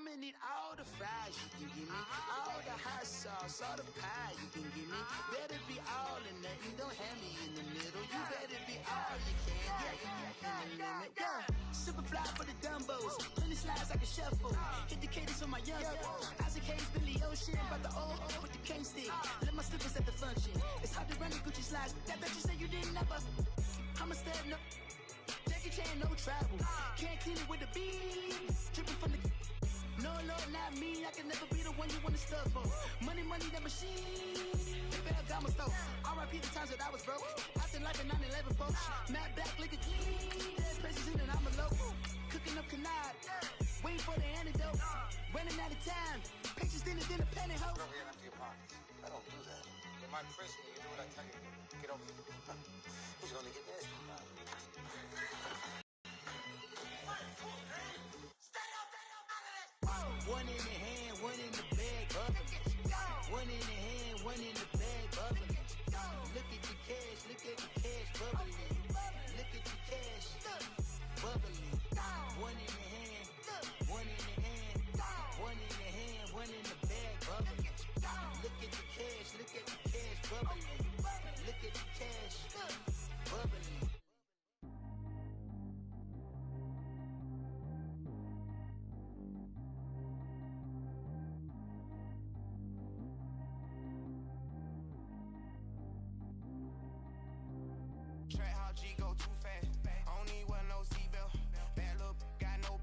I'ma need all the fries you can give me, all the hot sauce, all the pie you can give me. Better be all or nothing, don't have me in the middle. You better be all you can, yeah, in the limit, yeah. Super fly for the Dumbos, plenty slides like a shuffle. Hit the cadence for my young Isaac Hayes, Billy Ocean, about the old with the cane stick. Let my slippers at the function. It's hard to run the Gucci slides. That bet you say you didn't never. I'm a step no. Jackie Chan, no travel. Can't clean it with the beat. Dripping from the. No, not me. I can never be the one you want to stuff for. Money, that machine. Baby, I got my stove. R.I.P. the times that I was broke. Acting like a 9/11 folks. Matt back, liquor clean. There's places in and I'm a local. Cooking up canard. Waiting for the antidote. Running out of time. Pictures thinner than a pantyhose. Get over here and empty your pockets. I don't do that. In my prison, you do what I tell you to do. Get over here. He's gonna get this. One in the hand, one in the bag, bubbling. One in the hand, one in the bag, bubbling. Look at the cash, bubbling. Look at the cash, bubbling. One in the hand, one in the hand, one in the hand, one in the bag, bubbling. Look at the cash, bubbling. Look at the cash, bubbling. Go too fast. I don't need one, no seatbelt. Bad look, got no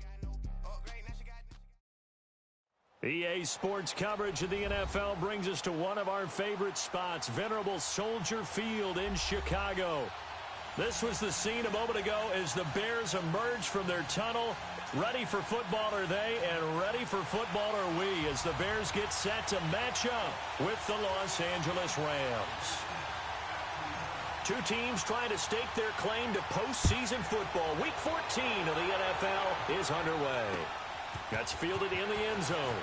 upgrade. Now she got. EA Sports coverage of the NFL brings us to one of our favorite spots, venerable Soldier Field in Chicago. This was the scene a moment ago as the Bears emerged from their tunnel. Ready for football are they, and ready for football are we, as the Bears get set to match up with the Los Angeles Rams. Two teams trying to stake their claim to postseason football. Week 14 of the NFL is underway. That's fielded in the end zone.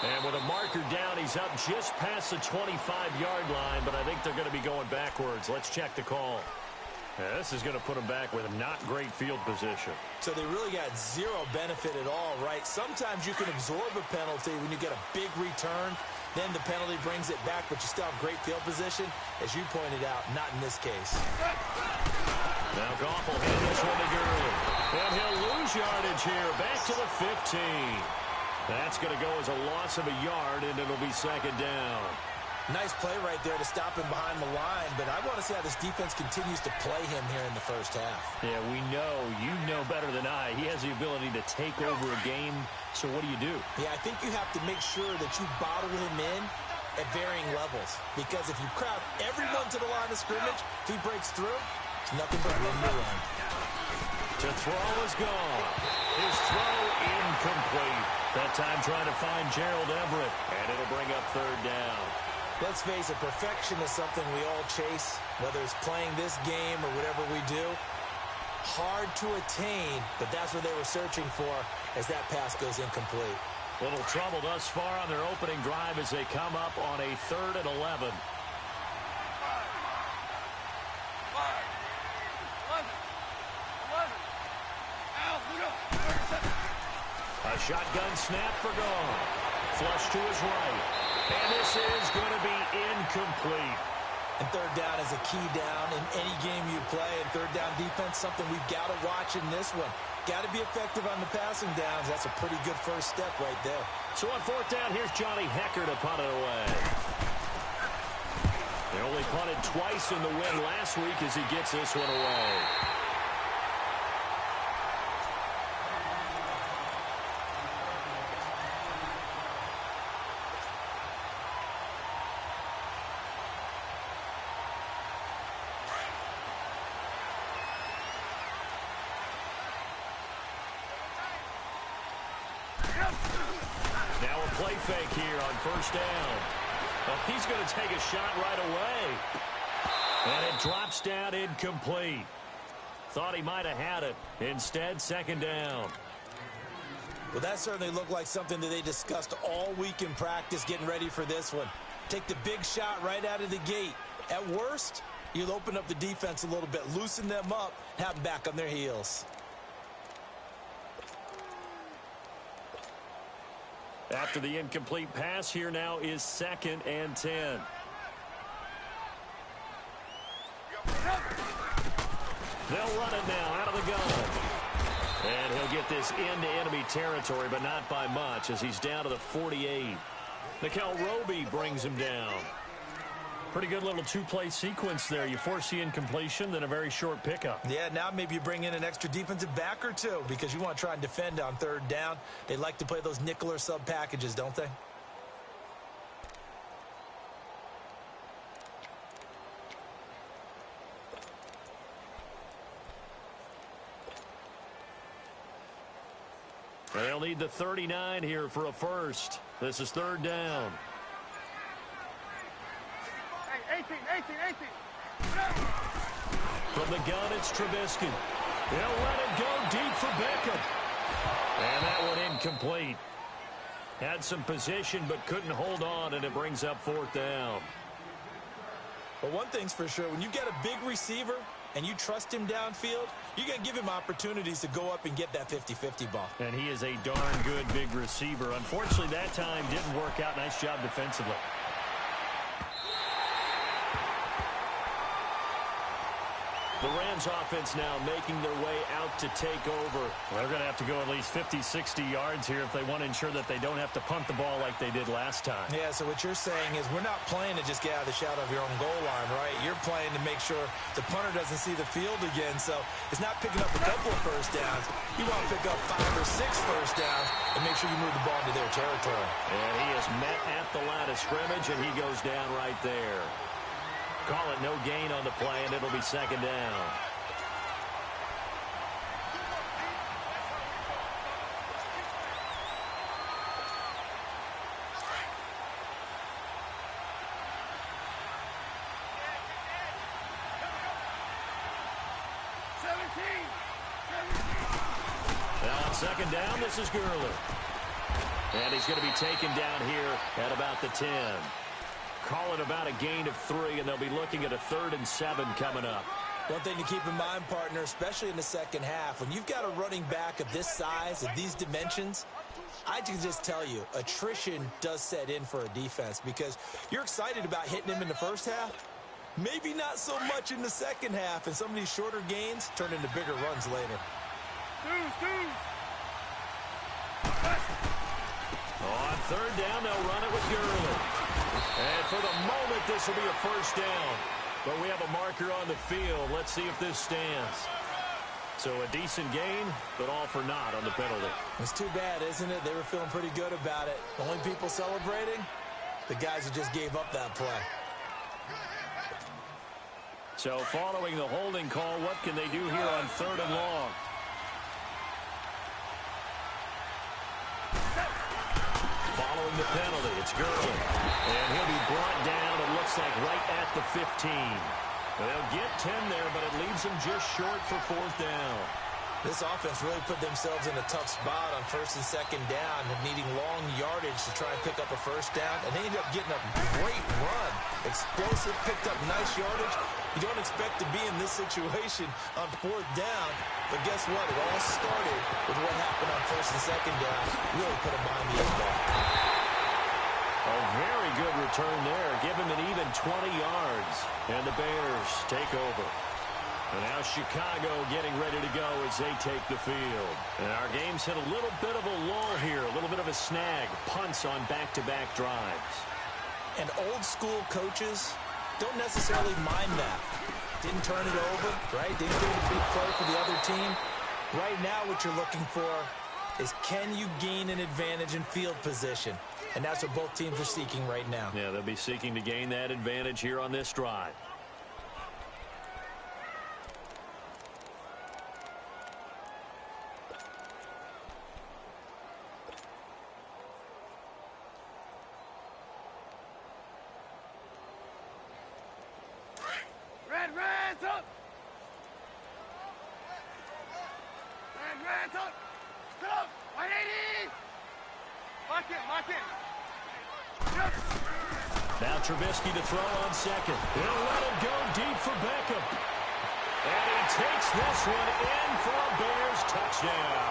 And with a marker down, he's up just past the 25-yard line, but I think they're going to be going backwards. Let's check the call. Yeah, this is going to put them back with not great field position. So they really got zero benefit at all, right? Sometimes you can absorb a penalty when you get a big return. Then the penalty brings it back, but you still have great field position. As you pointed out, not in this case. Now Goff will hand this one to Gurley. And he'll lose yardage here. Back to the 15. That's going to go as a loss of a yard, and it'll be second down. Nice play right there to stop him behind the line, but I want to see how this defense continues to play him here in the first half. Yeah, you know better than I. He has the ability to take over a game, so what do? Yeah, I think you have to make sure that you bottle him in at varying levels, because if you crowd everyone to the line of scrimmage, if he breaks through, it's nothing but room to run. To throw is gone. His throw incomplete. That time trying to find Gerald Everett, and it'll bring up third down. Let's face it, perfection is something we all chase, whether it's playing this game or whatever we do. Hard to attain, but that's what they were searching for as that pass goes incomplete. Little trouble thus far on their opening drive as they come up on a 3rd and 11. A shotgun snap for Goff. Flush to his right. And this is going to be incomplete. And third down is a key down in any game you play. And third down defense, something we've got to watch in this one. Got to be effective on the passing downs. That's a pretty good first step right there. So on 4th down, here's Johnny Hecker to punt it away. They only punted twice in the win last week as he gets this one away. Now a play fake here on 1st down. Well, he's going to take a shot right away. And it drops down incomplete. Thought he might have had it. Instead, 2nd down. Well, that certainly looked like something that they discussed all week in practice getting ready for this one. Take the big shot right out of the gate. At worst, you'll open up the defense a little bit, loosen them up, have them back on their heels. After the incomplete pass, here now is 2nd and 10. They'll run it now out of the gun. And he'll get this into enemy territory, but not by much, as he's down to the 48. Nickel Roby brings him down. Pretty good little two-play sequence there. You force the incompletion, then a very short pickup. Yeah, now maybe you bring in an extra defensive back or two because you want to try and defend on 3rd down. They like to play those nickel or sub packages, don't they? They'll need the 39 here for a first. This is 3rd down. 18. From the gun, it's Trubisky. He'll let it go deep for Beckham. And that one incomplete. Had some position but couldn't hold on, and it brings up 4th down. But one thing's for sure, when you get a big receiver and you trust him downfield, you're going to give him opportunities to go up and get that 50-50 ball. And he is a darn good big receiver. Unfortunately, that time didn't work out. Nice job defensively. The Rams offense now making their way out to take over. They're going to have to go at least 50, 60 yards here if they want to ensure that they don't have to punt the ball like they did last time. Yeah, so what you're saying is we're not playing to just get out of the shadow of your own goal line, right? You're playing to make sure the punter doesn't see the field again. So it's not picking up a couple of first downs. You want to pick up 5 or 6 first downs and make sure you move the ball into their territory. And he is met at the line of scrimmage, and he goes down right there. Call it no gain on the play, and it'll be 2nd down. Now on 2nd down, this is Gurley. And he's going to be taken down here at about the 10. Call it about a gain of 3, and they'll be looking at a 3rd and 7 coming up. One thing to keep in mind, partner, especially in the second half, when you've got a running back of this size, of these dimensions, I can just tell you, attrition does set in for a defense because you're excited about hitting him in the first half. Maybe not so much in the second half, and some of these shorter gains turn into bigger runs later. On 3rd down, they'll run it with Gurley. And for the moment, this will be a first down. But we have a marker on the field. Let's see if this stands. So a decent gain, but all for naught on the penalty. It's too bad, isn't it? They were feeling pretty good about it. The only people celebrating, the guys who just gave up that play. So following the holding call, what can they do here on 3rd and long? Following the penalty, it's Gurley. And he'll be brought down, it looks like, right at the 15. They'll get 10 there, but it leaves them just short for 4th down. This offense really put themselves in a tough spot on 1st and 2nd down, needing long yardage to try and pick up a first down, and they ended up getting a great run. Explosive, picked up nice yardage. You don't expect to be in this situation on 4th down, but guess what? It all started with what happened on 1st and 2nd down. Really put them behind the eight ball. A very good return there. Give him an even 20 yards, and the Bears take over. And now Chicago getting ready to go as they take the field. And our game's hit a little bit of a lull here, a little bit of a snag. Punts on back-to-back drives. And old-school coaches don't necessarily mind that. Didn't turn it over, right? Didn't get a big play for the other team. Right now what you're looking for is can you gain an advantage in field position? And that's what both teams are seeking right now. Yeah, they'll be seeking to gain that advantage here on this drive. Red's up! Red's up! Sit up! 180! Lock in! Now Trubisky to throw on 2nd. He'll let it go deep for Beckham. And he takes this one in for a Bears touchdown.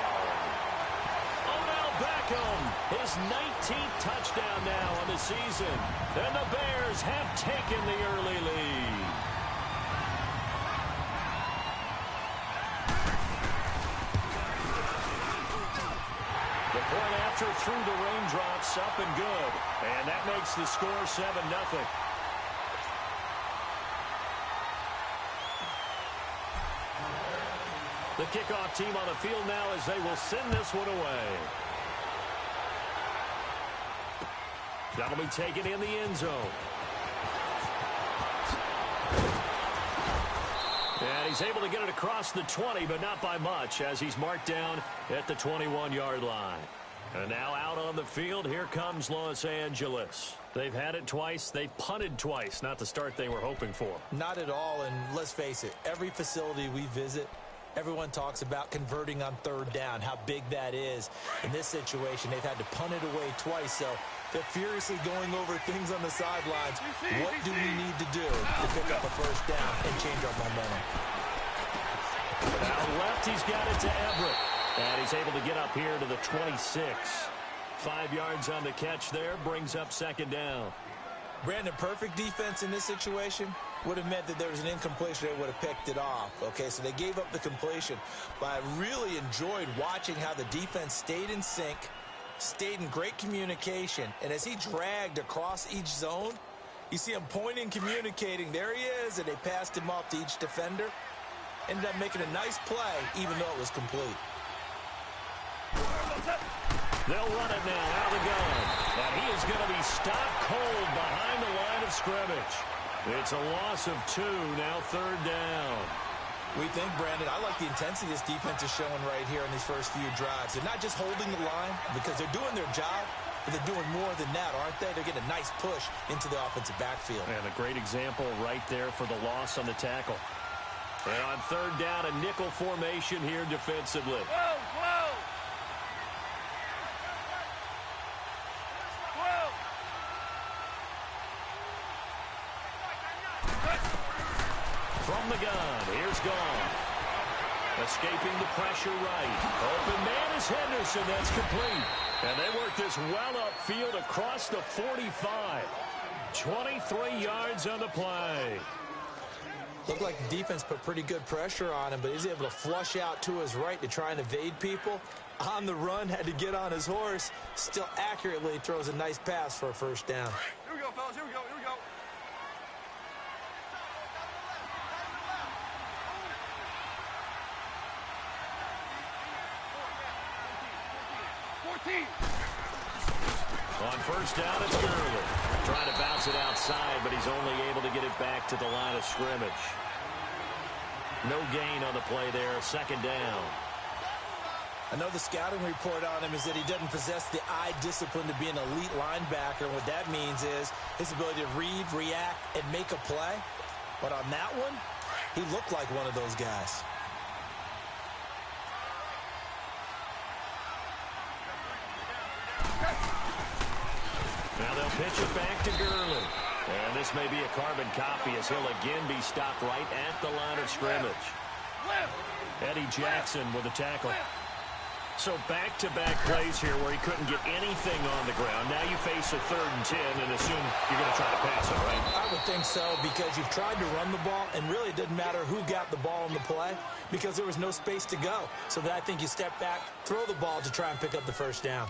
Odell Beckham Beckham, his 19th touchdown now on the season. And the Bears have taken the early lead. The point after through the raindrops, up and good. And that makes the score 7-0. The kickoff team on the field now as they will send this one away. That'll be taken in the end zone. And he's able to get it across the 20, but not by much, as he's marked down at the 21-yard line. And now out on the field, here comes Los Angeles. They've had it twice. They've punted twice. Not the start they were hoping for. Not at all, and let's face it, every facility we visit, everyone talks about converting on third down, how big that is. In this situation, they've had to punt it away twice, so they're furiously going over things on the sidelines. What do we need to do to pick up a first down and change our momentum? Out left, he's got it to Everett. And he's able to get up here to the 26. 5 yards on the catch there, brings up second down. Brandon, perfect defense in this situation would have meant that there was an incompletion. They would have picked it off. Okay, so they gave up the completion. But I really enjoyed watching how the defense stayed in sync, stayed in great communication. And as he dragged across each zone, you see him pointing, communicating. There he is, and they passed him off to each defender. Ended up making a nice play, even though it was complete. They'll run it now out of the gun. And he is going to be stopped cold behind the line of scrimmage. It's a loss of 2, now third down. We think, Brandon, I like the intensity this defense is showing right here in these first few drives. They're not just holding the line because they're doing their job, but they're doing more than that, aren't they? They're getting a nice push into the offensive backfield. And a great example right there for the loss on the tackle. And on third down, a nickel formation here defensively. From the gun, here's Gone. Escaping the pressure right. Open man is Henderson, that's complete. And they work this well upfield across the 45. 23 yards on the play. Looked like the defense put pretty good pressure on him, but he's able to flush out to his right to try and evade people. On the run, had to get on his horse. Still accurately throws a nice pass for a first down. Here we go, fellas. Here we go. 14. On first down, it's Gurley. Trying to bounce it outside, but he's only able to get it back to the line of scrimmage. No gain on the play there, second down. I know the scouting report on him is that he doesn't possess the eye discipline to be an elite linebacker, and what that means is his ability to read, react, and make a play. But on that one, he looked like one of those guys. Now they'll pitch it back to Gurley. And this may be a carbon copy as he'll again be stopped right at the line of scrimmage. Eddie Jackson with a tackle. So back-to-back plays here where he couldn't get anything on the ground. Now you face a 3rd and 10 and assume you're going to try to pass it, right? I would think so, because you've tried to run the ball, and really it didn't matter who got the ball in the play because there was no space to go. So that I think you step back, throw the ball to try and pick up the first down.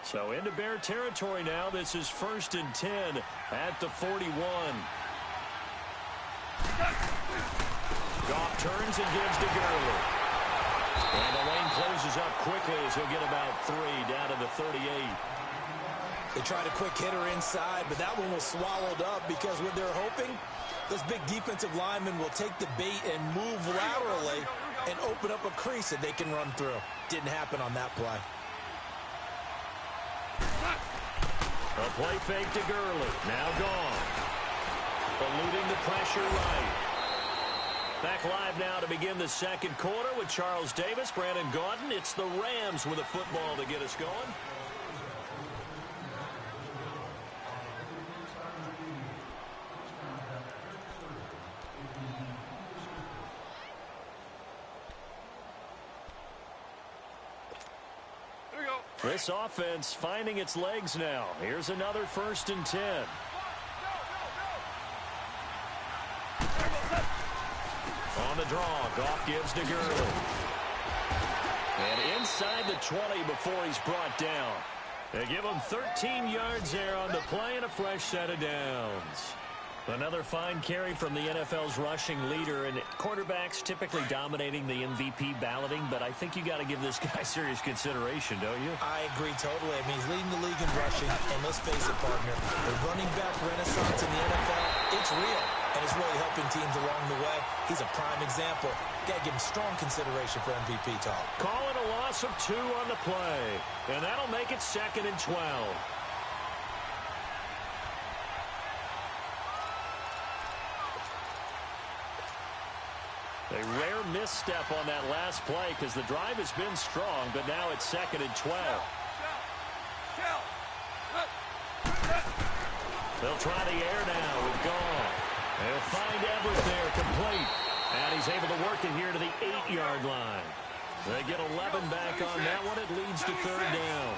So into Bear territory now. This is 1st and 10 at the 41. Goff turns and gives to Gurley. And the lane closes up quickly as he'll get about 3 down to the 38. They tried a quick hitter inside, but that one was swallowed up because what they're hoping, those big defensive linemen will take the bait and move laterally and open up a crease that they can run through. Didn't happen on that play. A play fake to Gurley. Now gone. Eluding the pressure right. Back live now to begin the second quarter with Charles Davis, Brandon Gaudin. It's the Rams with a football to get us going. This offense finding its legs now. Here's another 1st and 10. On the draw, Goff gives to Gurley. And inside the 20 before he's brought down. They give him 13 yards there on the play and a fresh set of downs. Another fine carry from the NFL's rushing leader, and quarterbacks typically dominating the MVP balloting, but I think you got to give this guy serious consideration, don't you? I agree totally. I mean, he's leading the league in rushing, and let's face it, partner, the running back renaissance in the NFL, it's real, and it's really helping teams along the way. He's a prime example. Got to give him strong consideration for MVP talk. Call it a loss of 2 on the play, and that'll make it 2nd and 12. A rare misstep on that last play because the drive has been strong, but now it's 2nd and 12. They'll try the air now with Goff. They'll find Everett there, complete. And he's able to work it here to the 8-yard line. They get 11 back on that one. It leads to 3rd down.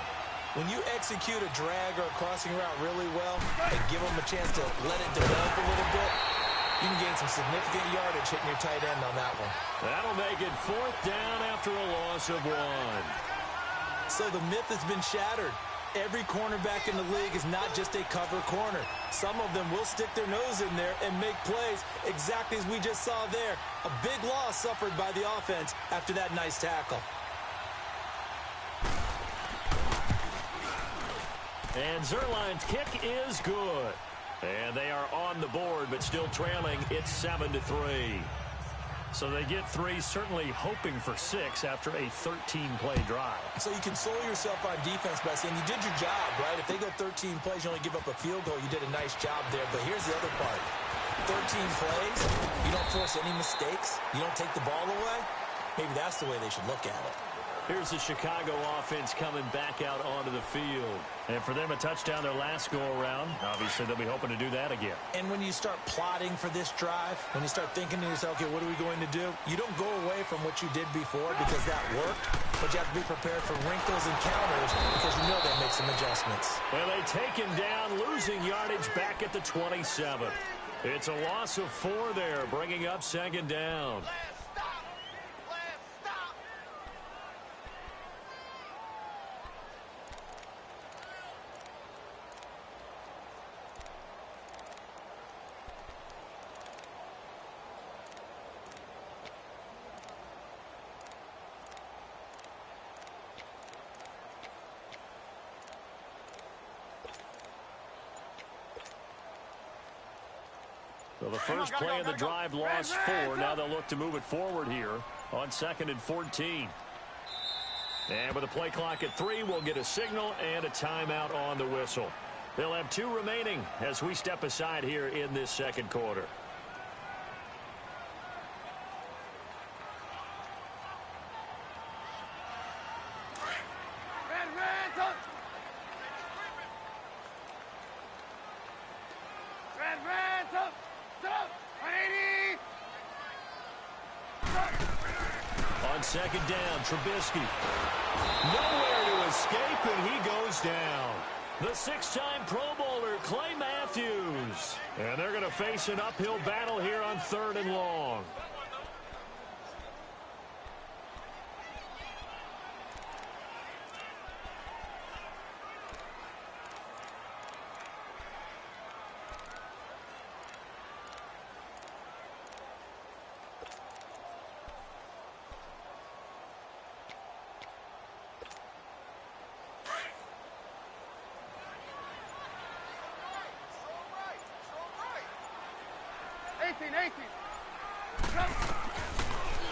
When you execute a drag or a crossing route really well and give them a chance to let it develop a little bit, you can gain some significant yardage hitting your tight end on that one. That'll make it 4th down after a loss of 1. So the myth has been shattered. Every cornerback in the league is not just a cover corner. Some of them will stick their nose in there and make plays exactly as we just saw there. A big loss suffered by the offense after that nice tackle. And Zerline's kick is good. And they are on the board, but still trailing. It's 7-3. So they get 3, certainly hoping for 6 after a 13-play drive. So you console yourself on defense by saying you did your job, right? If they go 13 plays, you only give up a field goal, you did a nice job there. But here's the other part. 13 plays, you don't force any mistakes, you don't take the ball away. Maybe that's the way they should look at it. Here's the Chicago offense coming back out onto the field. And for them, a touchdown their last go-around. Obviously, they'll be hoping to do that again. And when you start plotting for this drive, when you start thinking to yourself, okay, what are we going to do? You don't go away from what you did before because that worked, but you have to be prepared for wrinkles and counters because you know they'll make some adjustments. Well, they take him down, losing yardage back at the 27. It's a loss of 4 there, bringing up 2nd down. So the first play of the drive lost 4. Now they'll look to move it forward here on 2nd and 14. And with a play clock at 3, we'll get a signal and a timeout on the whistle. They'll have 2 remaining as we step aside here in this 2nd quarter. On 2nd down, Trubisky. Nowhere to escape, and he goes down. The 6-time Pro Bowler, Clay Matthews. And they're going to face an uphill battle here on 3rd and long.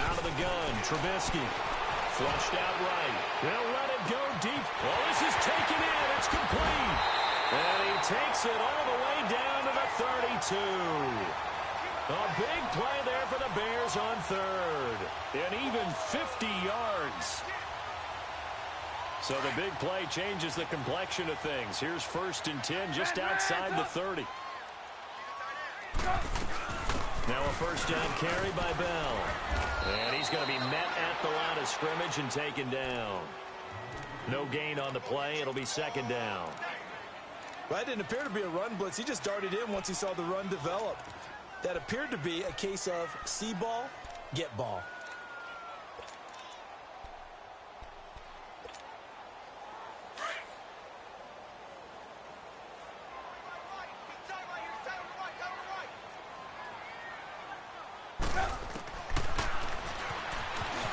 Out of the gun, Trubisky. Flushed out right. They'll let it go deep. Well, this is taken in. It's complete. And he takes it all the way down to the 32. A big play there for the Bears on 3rd. And even 50 yards. So the big play changes the complexion of things. Here's 1st and 10 just outside the 30. Now a 1st down carry by Bell. And he's going to be met at the line of scrimmage and taken down. No gain on the play. It'll be second down. Well, that didn't appear to be a run blitz. He just darted in once he saw the run develop. That appeared to be a case of see ball, get ball.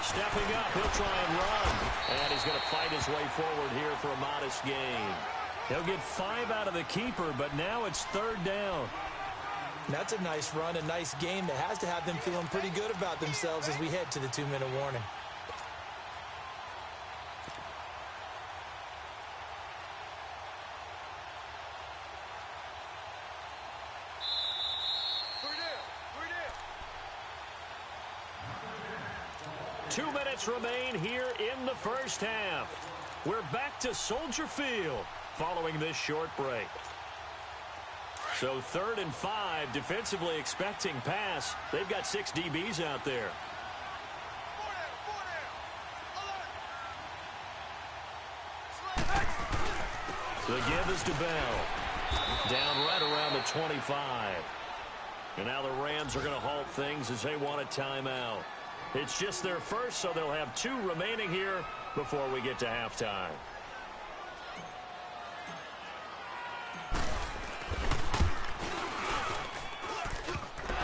Stepping up, he'll try and run. And he's going to fight his way forward here for a modest gain. He'll get 5 out of the keeper, but now it's third down. That's a nice run, a nice game that has to have them feeling pretty good about themselves as we head to the 2-minute warning. Two minutes remain here in the first half. We're back to Soldier Field following this short break. So 3rd and 5, defensively expecting pass. They've got 6 DBs out there. The give is to Bell. Down right around the 25. And now the Rams are going to halt things as they want a timeout. It's just their first, so they'll have 2 remaining here before we get to halftime.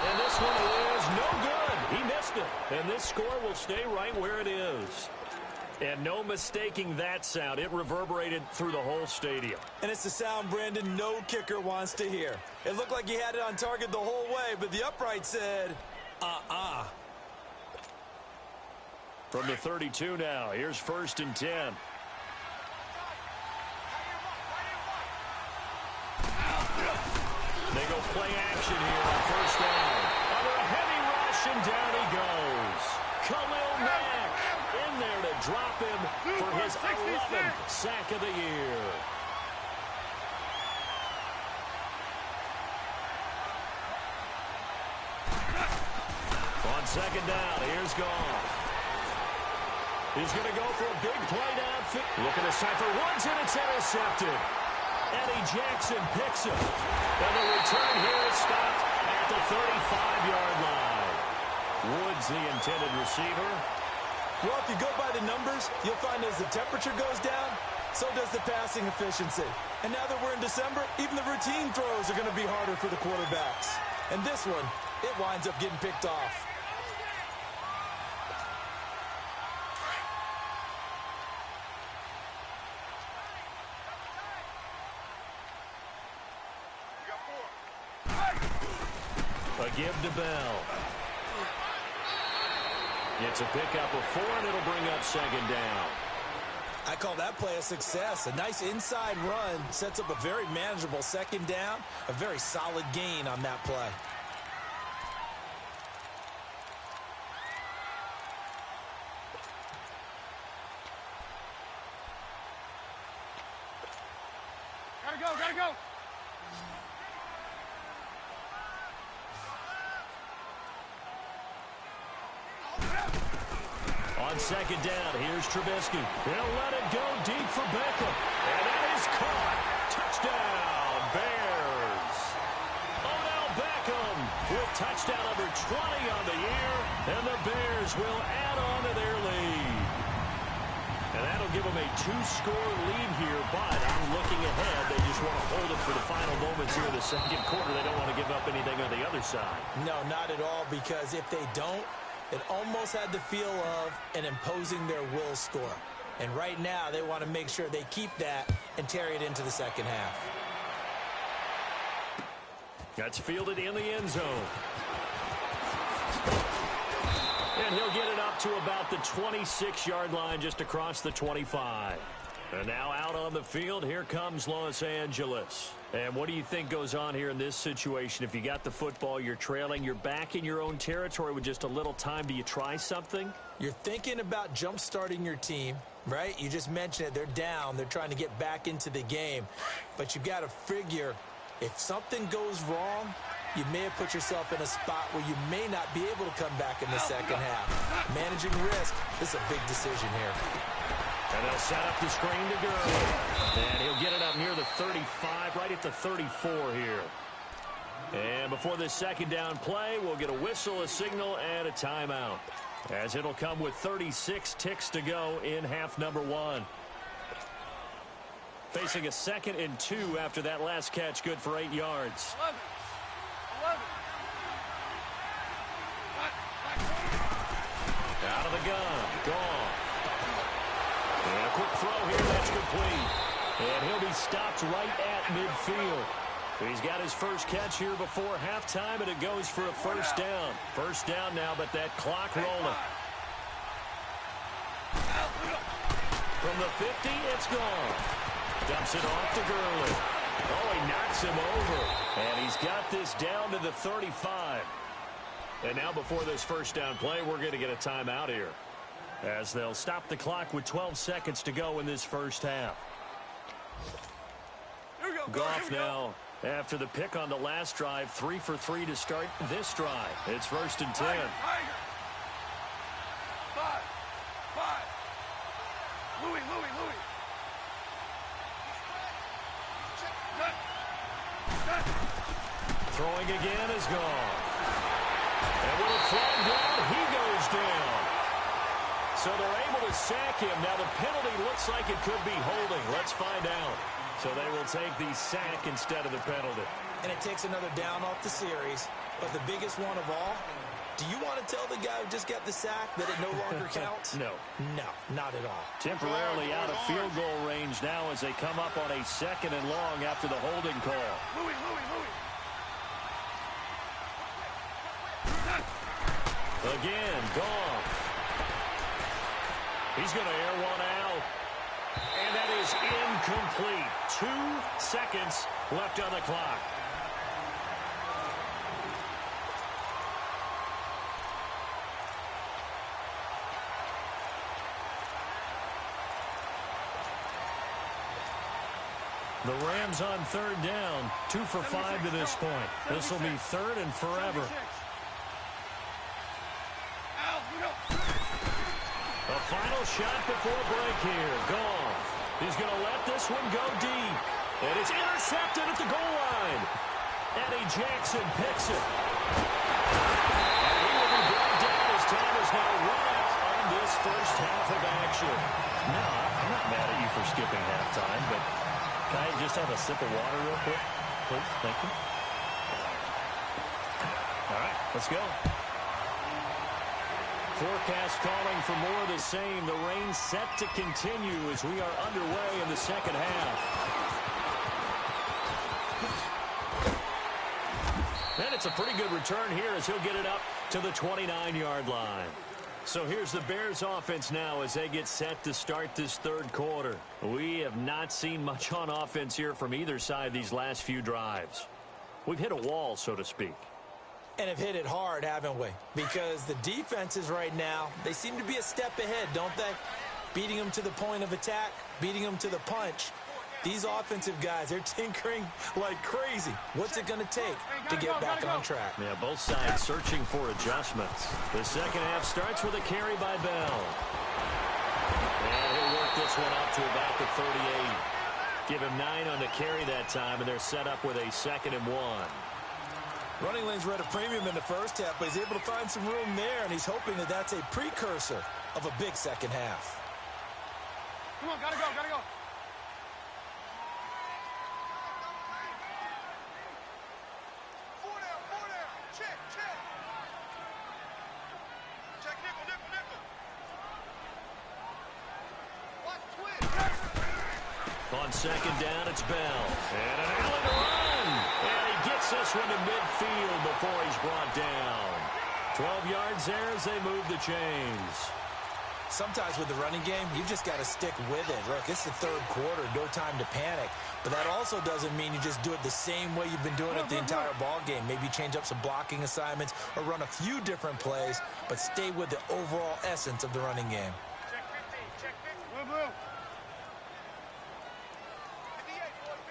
And this one is no good. He missed it. And this score will stay right where it is. And no mistaking that sound. It reverberated through the whole stadium. And it's the sound, Brandon, no kicker wants to hear. It looked like he had it on target the whole way, but the upright said, From the 32 now, here's 1st and 10. They go play action here on 1st down. Under a heavy rush, and down he goes. Khalil Mack in there to drop him for his 11th sack of the year. On 2nd down, here's Goff. He's going to go for a big play downfield. Looking to cipher Woods, and it's intercepted. Eddie Jackson picks it. And the return here is stopped at the 35-yard line. Woods, the intended receiver. Well, if you go by the numbers, you'll find as the temperature goes down, so does the passing efficiency. And now that we're in December, even the routine throws are going to be harder for the quarterbacks. And this one, it winds up getting picked off. A give to Bell. It's a pickup of 4, and it'll bring up 2nd down. I call that play a success. A nice inside run sets up a very manageable 2nd down. A very solid gain on that play. Gotta go. On 2nd down, here's Trubisky. He'll let it go deep for Beckham. And that is caught. Touchdown, Bears. Odell Beckham with touchdown number 20 on the year. And the Bears will add on to their lead. And that'll give them a 2-score lead here. But I'm looking ahead. They just want to hold it for the final moments here in the 2nd quarter. They don't want to give up anything on the other side. No, not at all, because if they don't, it almost had the feel of an imposing their will score. And right now, they want to make sure they keep that and carry it into the 2nd half. That's fielded in the end zone. And he'll get it up to about the 26-yard line, just across the 25. And now out on the field, here comes Los Angeles. And what do you think goes on here in this situation? If you got the football, you're trailing, you're back in your own territory with just a little time. Do you try something? You're thinking about jump-starting your team, right? You just mentioned it. They're down. They're trying to get back into the game. But you've got to figure, if something goes wrong, you may have put yourself in a spot where you may not be able to come back in the 2nd half. Managing risk, this is a big decision here. And they'll set up the screen to Gurley. And he'll get it up near the 35, right at the 34 here. And before this second down play, we'll get a whistle, a signal, and a timeout, as it'll come with 36 ticks to go in half number one. Facing a 2nd and 2 after that last catch, good for 8 yards. 11. Out of the gun, gone. And a quick throw here, that's complete. And he'll be stopped right at midfield. He's got his first catch here before halftime, and it goes for a first down. First down now, but that clock rolling. From the 50, it's gone. Dumps it off to Gurley. Oh, he knocks him over. And he's got this down to the 35. And now before this first down play, we're going to get a timeout here, as they'll stop the clock with 12 seconds to go in this first half. Goff now, after the pick on the last drive, 3 for 3 to start this drive. It's 1st and 10. 5. Louis. Throwing again is gone. And with a flag down, he goes down. So they're able to sack him. Now the penalty looks like it could be holding. Let's find out. So they will take the sack instead of the penalty. And it takes another down off the series. But the biggest one of all, do you want to tell the guy who just got the sack that it no longer counts? No. No, not at all. Temporarily out of field goal range now as they come up on a 2nd and long after the holding call. Louis. Again, Goff. He's going to air one out. And that is incomplete. 2 seconds left on the clock. The Rams on 3rd down, 2 for 5 to this point. This will be 3rd and forever. A final shot before break here. Goff. He's going to let this one go deep. And it's intercepted at the goal line. Eddie Jackson picks it. And he will be brought down as time is now run out on this first half of action. No, I'm not mad at you for skipping halftime, but can I just have a sip of water real quick? Please, thank you. All right, let's go. Forecast calling for more of the same. The rain set to continue as we are underway in the second half. And it's a pretty good return here as he'll get it up to the 29-yard line. So here's the Bears offense now as they get set to start this 3rd quarter. We have not seen much on offense here from either side these last few drives. We've hit a wall, so to speak. And have hit it hard, haven't we? Because the defenses right now, they seem to be a step ahead, don't they? Beating them to the point of attack, beating them to the punch. These offensive guys, they're tinkering like crazy. What's it going to take to get back on track? Yeah, both sides searching for adjustments. The second half starts with a carry by Bell. And he'll work this one up to about the 38. Give him 9 on the carry that time, and they're set up with a 2nd and 1. Running lanes were at a premium in the first half, but he's able to find some room there, and he's hoping that that's a precursor of a big second half. Come on, gotta go. Four down. Check. Check nickel. Watch twist. On 2nd down, it's Bell. And an alley to run. And he gets this one to midfield before he's brought down. 12 yards there as they move the chains. Sometimes with the running game, you've just got to stick with it. Look, it's the 3rd quarter, no time to panic. But that also doesn't mean you just do it the same way you've been doing it the entire ball game. Maybe change up some blocking assignments or run a few different plays, but stay with the overall essence of the running game. Check 15. Check 15. Blue.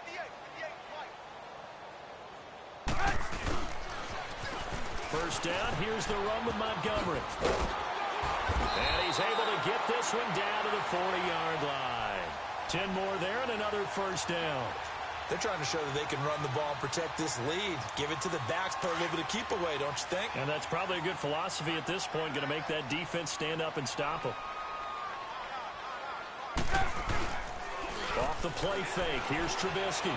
58, white. First down, here's the run with Montgomery. And he's able to get this one down to the 40-yard line. 10 more there and another first down. They're trying to show that they can run the ball and protect this lead. Give it to the backs, play a little bit of keep away, don't you think? And that's probably a good philosophy at this point, going to make that defense stand up and stop them. Off the play fake, here's Trubisky.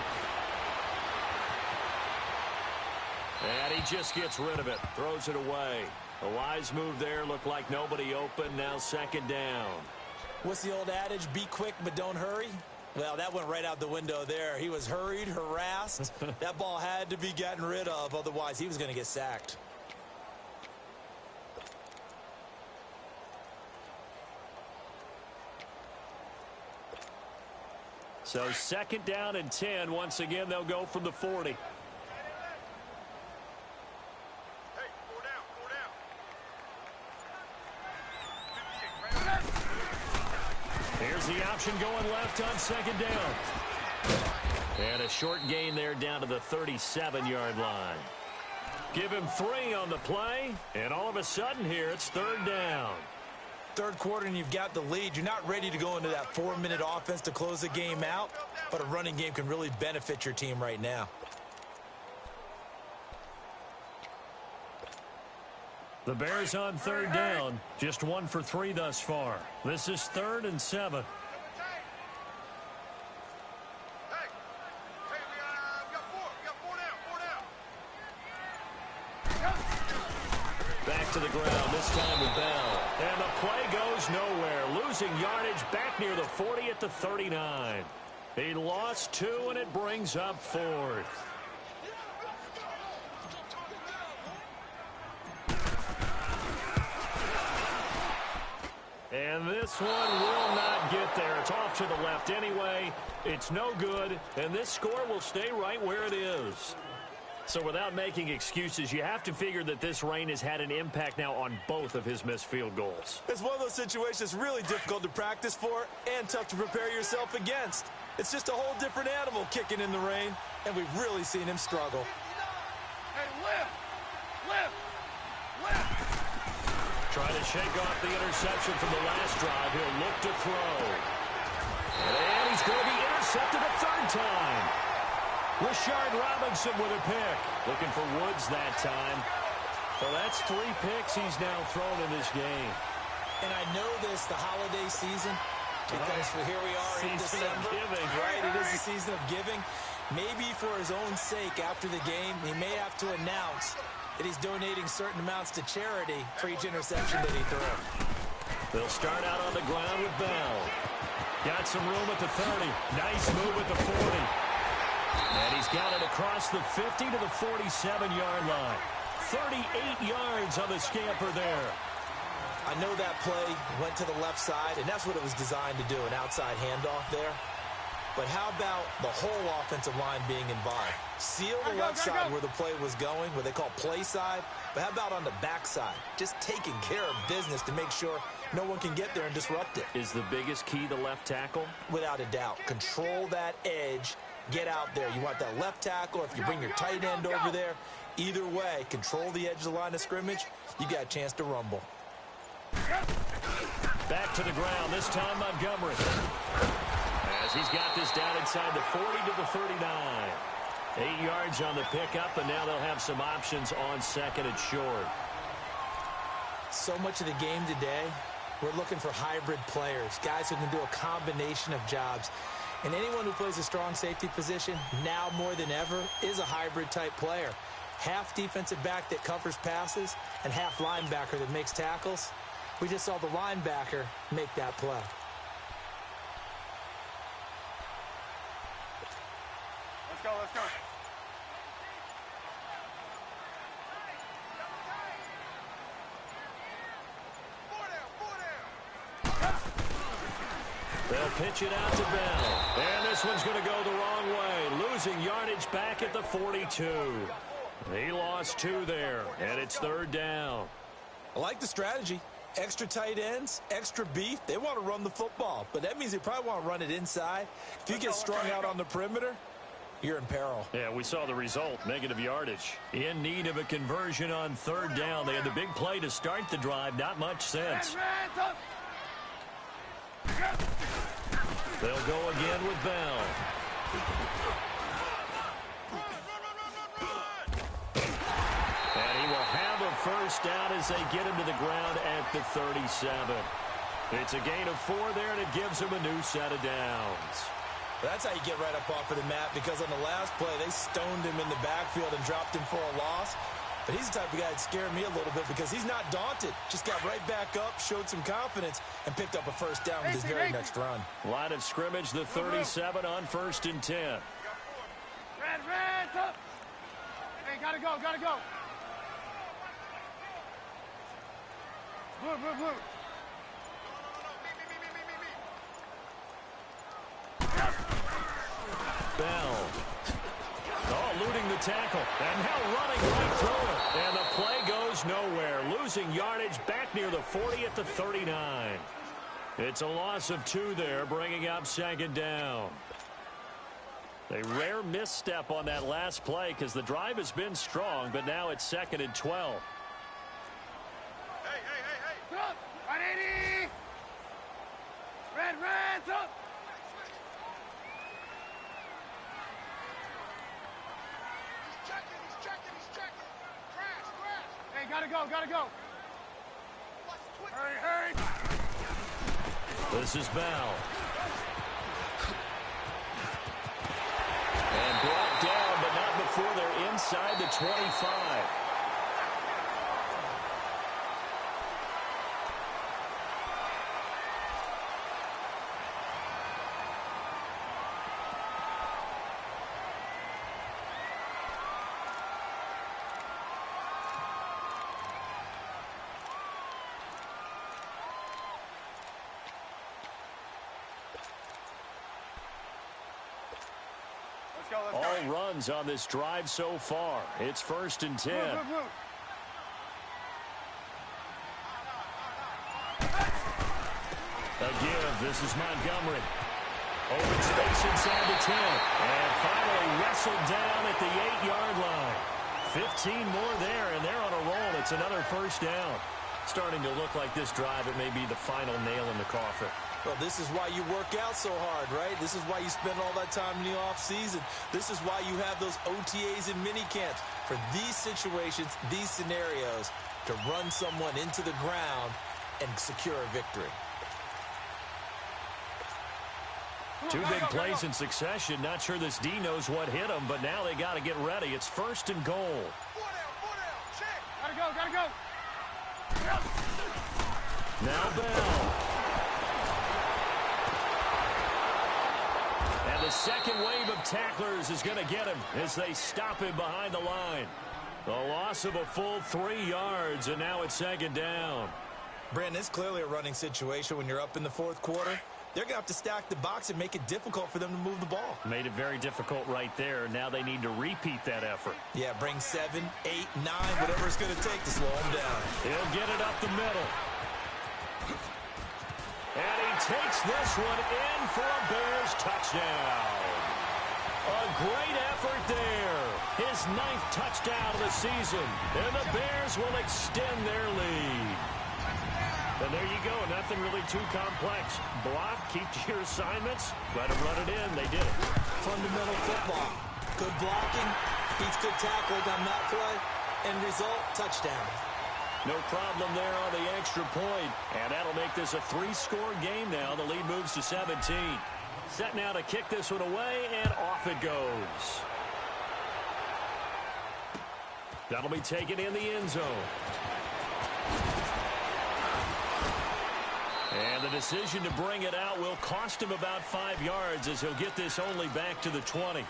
And he just gets rid of it, throws it away. A wise move there, looked like nobody open, now second down. What's the old adage, be quick but don't hurry? Well, that went right out the window there. He was hurried, harassed. That ball had to be gotten rid of, otherwise he was going to get sacked. So second down and 10. Once again, they'll go from the 40. Here's the option going left on second down. And a short gain there down to the 37-yard line. Give him 3 on the play, and all of a sudden here it's third down. Third quarter and you've got the lead. You're not ready to go into that 4-minute offense to close the game out, but a running game can really benefit your team right now. The Bears on third down, just 1 for 3 thus far. This is 3rd and 7. Back to the ground, this time with Bell. And the play goes nowhere, losing yardage back near the 40 at the 39. He lost 2, and it brings up 4th. And this one will not get there. It's off to the left anyway. It's no good, and this score will stay right where it is. So without making excuses, you have to figure that this rain has had an impact now on both of his missed field goals. It's one of those situations really difficult to practice for and tough to prepare yourself against. It's just a whole different animal kicking in the rain, and we've really seen him struggle. Hey, lift! Trying to shake off the interception from the last drive. He'll look to throw. And he's going to be intercepted a 3rd time. Rashard Robinson with a pick. Looking for Woods that time. So that's 3 picks he's now thrown in this game. And I know this, the holiday season, because here we are in December. Giving. Right, it is the season of giving. Maybe for his own sake after the game, he may have to announce that he's donating certain amounts to charity for each interception that he threw. They'll start out on the ground with Bell. Got some room at the 30. Nice move at the 40. And he's got it across the 50 to the 47-yard line. 38 yards on the scamper there. I know that play went to the left side, and that's what it was designed to do, an outside handoff there. But how about the whole offensive line being involved? Seal the left side where the play was going, what they call play side. But how about on the back side? Just taking care of business to make sure no one can get there and disrupt it. Is the biggest key the left tackle? Without a doubt. Control that edge. Get out there. You want that left tackle. If you bring your tight end over there, either way, control the edge of the line of scrimmage. You got a chance to rumble. Back to the ground, this time Montgomery. As he's got this down inside the 40 to the 39. 8 yards on the pickup, and now they'll have some options on second and short. So much of the game today, we're looking for hybrid players, guys who can do a combination of jobs. And anyone who plays a strong safety position, now more than ever, is a hybrid-type player. Half defensive back that covers passes and half linebacker that makes tackles. We just saw the linebacker make that play. Let's go, let's go. They'll pitch it out to Bell. And this one's going to go the wrong way. Losing yardage back at the 42. He lost 2 there, and it's third down. I like the strategy. Extra tight ends, extra beef. They want to run the football, but that means they probably want to run it inside. If you get strung out on the perimeter, you're in peril. Yeah, we saw the result, negative yardage. In need of a conversion on third down. They had the big play to start the drive, not much sense. They'll go again with Bell. And he will have a first down as they get him to the ground at the 37. It's a gain of 4 there, and it gives him a new set of downs. That's how you get right up off of the mat, because on the last play, they stoned him in the backfield and dropped him for a loss. But he's the type of guy that scared me a little bit because he's not daunted. Just got right back up, showed some confidence, and picked up a first down with his very next run. Line of scrimmage, the 37 on 1st and 10. Red, up. Hey, gotta go. Blue. Bell. Oh, eluding the tackle. And now running right through it. And the play goes nowhere. Losing yardage back near the 40 at the 39. It's a loss of 2 there, bringing up 2nd down. A rare misstep on that last play because the drive has been strong, but now it's 2nd and 12. Hey. Up. 180. Red, up. He's checking. Crash. Hey, gotta go. Hurry. This is Bell. And brought down, but not before they're inside the 25. All runs on this drive so far. It's 1st and 10. A give. This is Montgomery. Open space inside the 10. And finally wrestled down at the 8-yard line. 15 more there, and they're on a roll. It's another first down. Starting to look like this drive, it may be the final nail in the coffin. Well, this is why you work out so hard, right? This is why you spend all that time in the offseason. This is why you have those OTAs and mini camps. For these situations, these scenarios, to run someone into the ground and secure a victory. 2 big plays in succession. Not sure this D knows what hit him, but now they got to get ready. It's 1st and goal. 4 down. Check. Gotta go. Now Bell. And the second wave of tacklers is going to get him as they stop him behind the line. The loss of a full 3 yards, and now it's 2nd down. Brandon, it's clearly a running situation when you're up in the 4th quarter. They're going to have to stack the box and make it difficult for them to move the ball. Made it very difficult right there. Now they need to repeat that effort. Yeah, bring 7, 8, 9, whatever it's going to take to slow them down. He'll get it up the middle. And he takes this one in for a Bears touchdown. A great effort there. His 9th touchdown of the season. And the Bears will extend their lead. And there you go. Nothing really too complex. Block, keep to your assignments, let them run it in. They did it. Fundamental football. Good blocking, beats good tackling on that play. End result, touchdown. No problem there on the extra point. And that'll make this a 3-score game now. The lead moves to 17. Set now to kick this one away, and off it goes. That'll be taken in the end zone. And the decision to bring it out will cost him about 5 yards as he'll get this only back to the 20.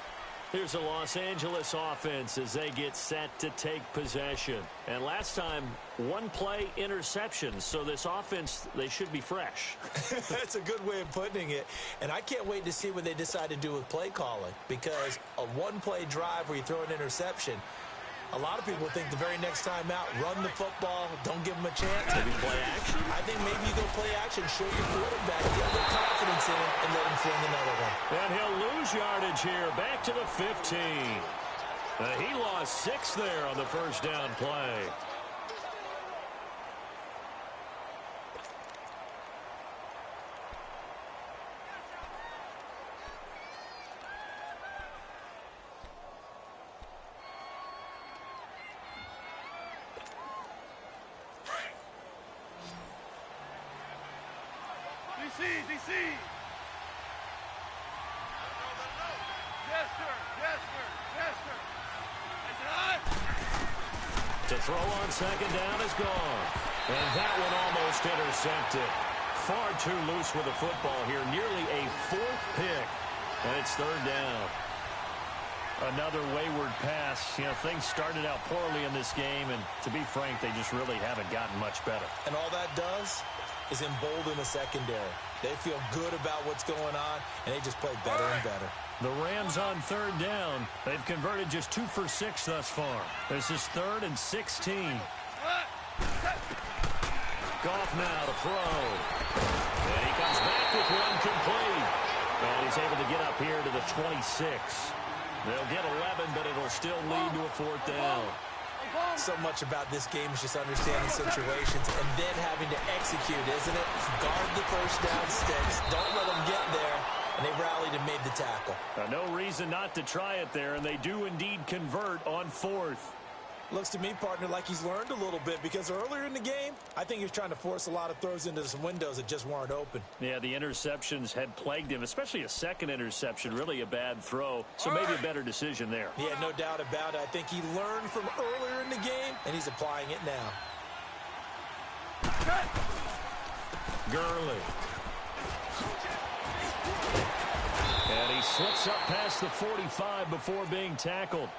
Here's the Los Angeles offense as they get set to take possession. And last time, 1-play interception. So this offense, they should be fresh. That's a good way of putting it. And I can't wait to see what they decide to do with play calling. Because a 1-play drive where you throw an interception, a lot of people think the very next time out, run the football, don't give them a chance. Maybe play action? I think maybe you go play action, show your quarterback, get a little confidence in him, and let him fling another one. And he'll lose yardage here, back to the 15. He lost 6 there on the first down play. DC. Yes, sir. To throw on second down is gone. And that one almost intercepted. Far too loose with the football here. Nearly a fourth pick. And it's third down. Another wayward pass. You know, things started out poorly in this game, and to be frank, they just really haven't gotten much better. And all that does is embolden the secondary. They feel good about what's going on, and they just play better and better. The Rams on third down. They've converted just 2 for 6 thus far. This is 3rd and 16. Goff now to throw. And he comes back with one complete. And he's able to get up here to the 26. They'll get 11, but it'll still lead to a 4th down. So much about this game is just understanding situations and then having to execute, isn't it? Guard the first down sticks. Don't let them get there. And they rallied and made the tackle. No reason not to try it there, and they do indeed convert on 4th. Looks to me, partner, like he's learned a little bit, because earlier in the game, I think he was trying to force a lot of throws into some windows that just weren't open. Yeah, the interceptions had plagued him, especially a second interception, really a bad throw, so maybe a better decision there. Yeah, no doubt about it. I think he learned from earlier in the game, and he's applying it now. Gurley. And he slips up past the 45 before being tackled.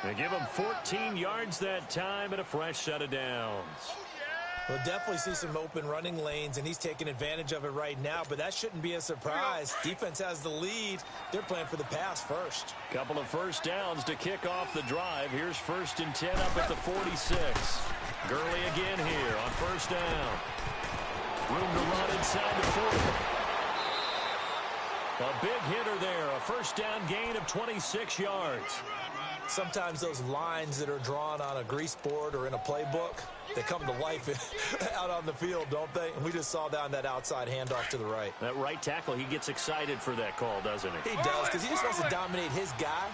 They give him 14 yards that time and a fresh set of downs. We'll definitely see some open running lanes, and he's taking advantage of it right now, but that shouldn't be a surprise. Defense has the lead. They're playing for the pass first. Couple of first downs to kick off the drive. Here's 1st and 10 up at the 46. Gurley again here on first down. Room to run inside the 40. A big hitter there, a first down gain of 26 yards. Sometimes those lines that are drawn on a grease board or in a playbook, they come to life out on the field, don't they? And we just saw down that outside handoff to the right. That right tackle, he gets excited for that call, doesn't he? He does, because he just wants to dominate his guy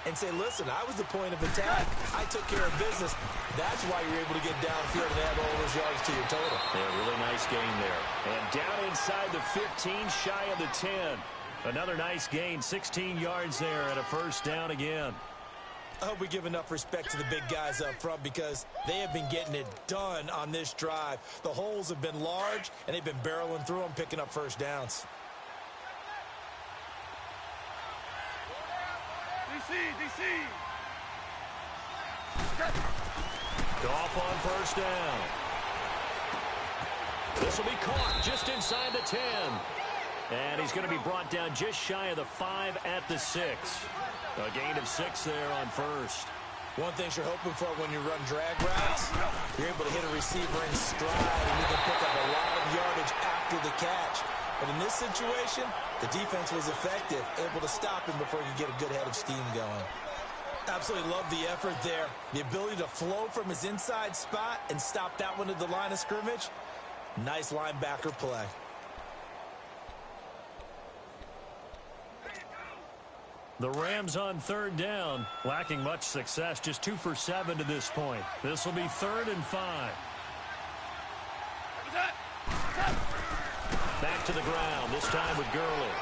and say, listen, I was the point of attack. I took care of business. That's why you're able to get downfield and add all those yards to your total. Yeah, really nice gain there. And down inside the 15, shy of the 10. Another nice gain, 16 yards there and a first down again. I hope we give enough respect to the big guys up front, because they have been getting it done on this drive. The holes have been large, and they've been barreling through them, picking up first downs. DC. Goff on first down. This will be caught just inside the 10. And he's going to be brought down just shy of the 5 at the 6. A gain of 6 there on first. One thing you're hoping for when you run drag routes, you're able to hit a receiver in stride, and you can pick up a lot of yardage after the catch. But in this situation, the defense was effective, able to stop him before he could get a good head of steam going. Absolutely love the effort there. The ability to flow from his inside spot and stop that one at the line of scrimmage. Nice linebacker play. The Rams on third down, lacking much success, just 2 for 7 to this point. This will be 3rd and 5. Back to the ground, this time with Gurley.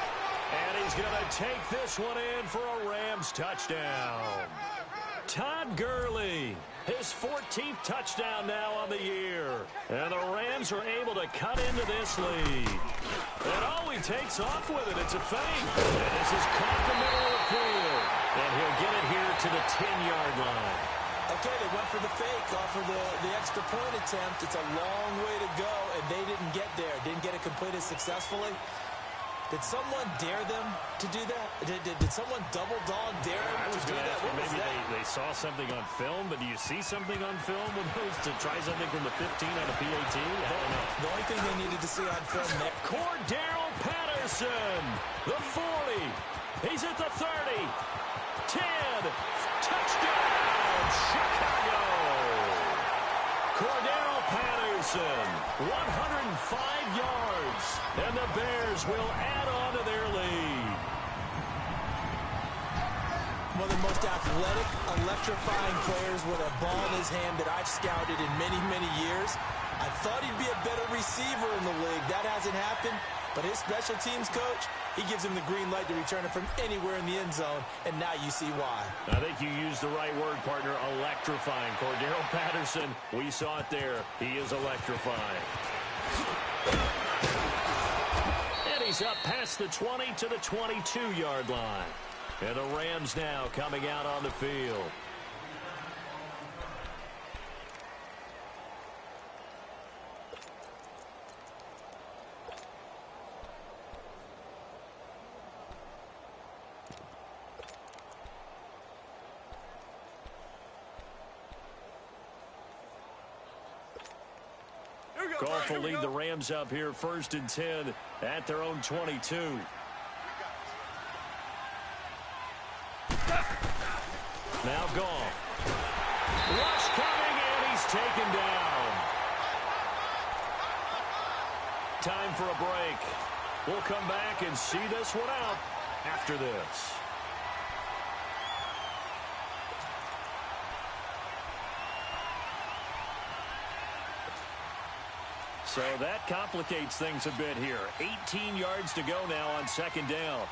And he's going to take this one in for a Rams touchdown. Todd Gurley, his 14th touchdown now on the year. And the Rams are able to cut into this lead. And he takes off with it. It's a fake. And this is caught in the middle of the field. And he'll get it here to the 10-yard line. Okay, they went for the fake off of the extra point attempt. It's a long way to go, and they didn't get there. Didn't get it completed successfully. Did someone dare them to do that? Did someone double dog dare them to do that? Maybe they saw something on film, but do you see something on film with those to try something from the 15 on a PAT? I don't know. The only thing they needed to see on film there. Cordero Patterson, the 40. He's at the 30. 10. Touchdown, Chicago. Cordero Patterson, 105 yards. And the Bears will add on to their lead. One of the most athletic, electrifying players with a ball in his hand that I've scouted in many, many years. I thought he'd be a better receiver in the league. That hasn't happened. But his special teams coach, he gives him the green light to return it from anywhere in the end zone, and now you see why. I think you used the right word, partner, electrifying. Cordero Patterson, we saw it there. He is electrifying. And he's up past the 20 to the 22-yard line. And the Rams now coming out on the field. Goff will lead the Rams up here 1st and 10 at their own 22. Now Goff. Rush coming, and he's taken down. Time for a break. We'll come back and see this one out after this. So that complicates things a bit here. 18 yards to go now on 2nd down.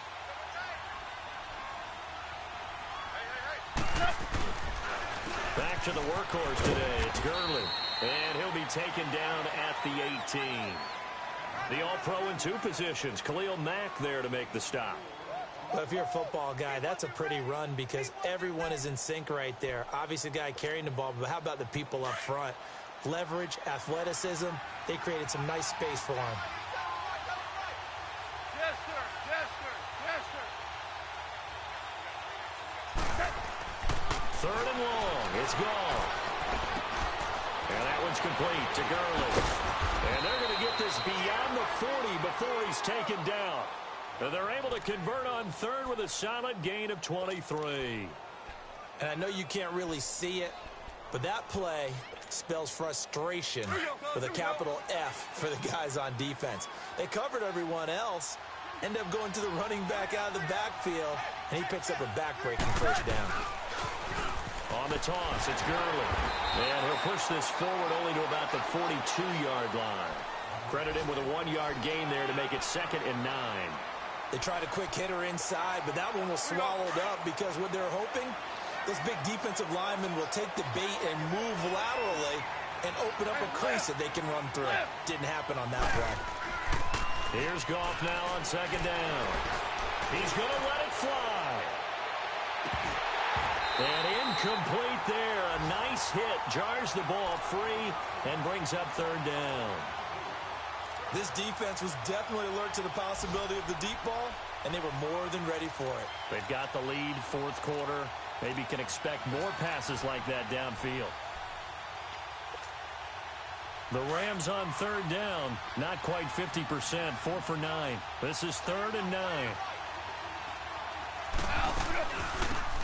Back to the workhorse today. It's Gurley. And he'll be taken down at the 18. The All-Pro in 2 positions. Khalil Mack there to make the stop. Well, if you're a football guy, that's a pretty run because everyone is in sync right there. Obviously, the guy carrying the ball, but how about the people up front? Leverage, athleticism, they created some nice space for him. Yes, sir. Yes, sir. Yes, sir. 3rd and long. It's gone. And that one's complete to Gurley. And they're going to get this beyond the 40 before he's taken down. And they're able to convert on 3rd with a solid gain of 23. And I know you can't really see it, but that play spells frustration with a capital F for the guys on defense. They covered everyone else, end up going to the running back out of the backfield, and he picks up a back-breaking 1st down. On the toss, it's Gurley. And he'll push this forward only to about the 42-yard line. Credit him with a 1-yard gain there to make it 2nd and 9. They tried a quick hitter inside, but that one was swallowed up because what they're hoping, those big defensive linemen will take the bait and move laterally and open up a crease that they can run through. Didn't happen on that play. Here's Goff now on 2nd down. He's going to let it fly. And incomplete there. A nice hit. Jars the ball free and brings up 3rd down. This defense was definitely alert to the possibility of the deep ball, and they were more than ready for it. They've got the lead, 4th quarter. Maybe can expect more passes like that downfield. The Rams on 3rd down. Not quite 50%. 4 for 9. This is 3rd and 9.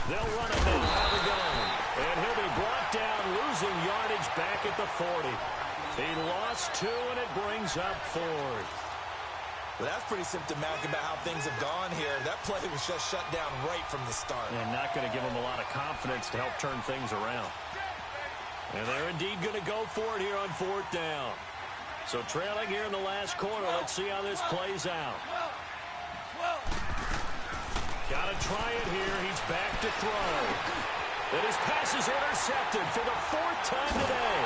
They'll run it now. Have it going. And he'll be brought down, losing yardage back at the 40. He lost 2, and it brings up 4th. Well, that's pretty symptomatic about how things have gone here. That play was just shut down right from the start. And not going to give them a lot of confidence to help turn things around. And they're indeed going to go for it here on 4th down. So trailing here in the last quarter. Let's see how this plays out. Got to try it here. He's back to throw. And his pass is intercepted for the 4th time today.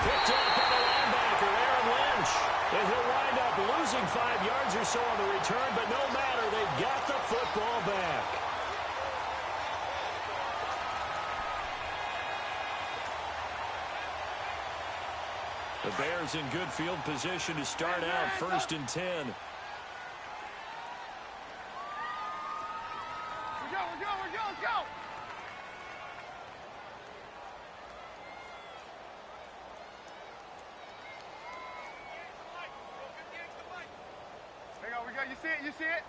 Picked up by the linebacker, Aaron Lynch. And he'll wind up losing 5 yards or so on the return, but no matter, they've got the football back. The Bears in good field position to start out 1st and 10. Let's go. We go. You see it?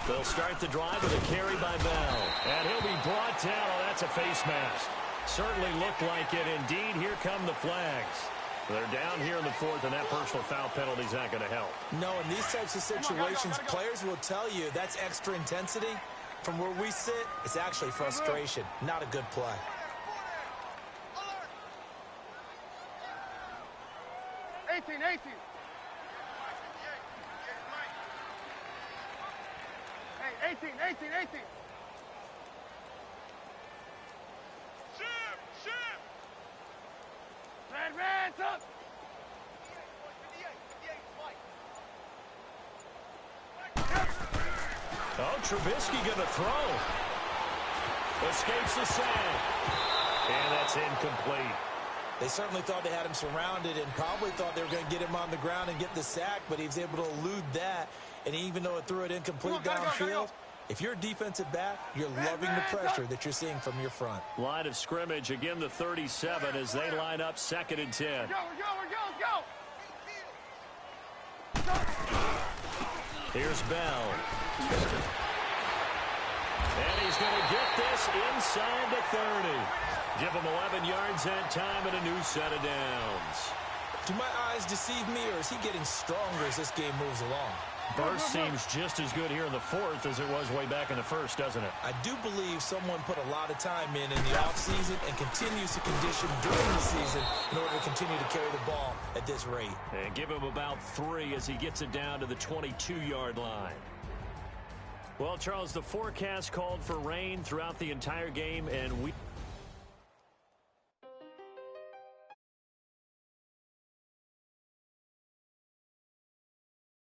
They'll start the drive with a carry by Bell. And he'll be brought down. Oh, that's a face mask. Certainly looked like it. Indeed, here come the flags. They're down here in the 4th, and that personal foul penalty is not going to help. No, in these types of situations, players will tell you that's extra intensity. From where we sit, it's actually frustration. Not a good play. 18. Hey, 18. Shim! Red, up! Oh, Trubisky going to throw. Escapes the sack. And that's incomplete. They certainly thought they had him surrounded and probably thought they were going to get him on the ground and get the sack, but he was able to elude that. And even though it threw it incomplete downfield, if you're a defensive back, you're loving the pressure that you're seeing from your front. Line of scrimmage, again the 37 as they line up 2nd and 10. Let's go! Here's Bell. And he's going to get this inside the 30. Give him 11 yards that time and a new set of downs. Do my eyes deceive me, or is he getting stronger as this game moves along? Burst seems just as good here in the 4th as it was way back in the 1st, doesn't it? I do believe someone put a lot of time in the offseason and continues to condition during the season in order to continue to carry the ball at this rate. And give him about 3 as he gets it down to the 22-yard line. Well, Charles, the forecast called for rain throughout the entire game, and we...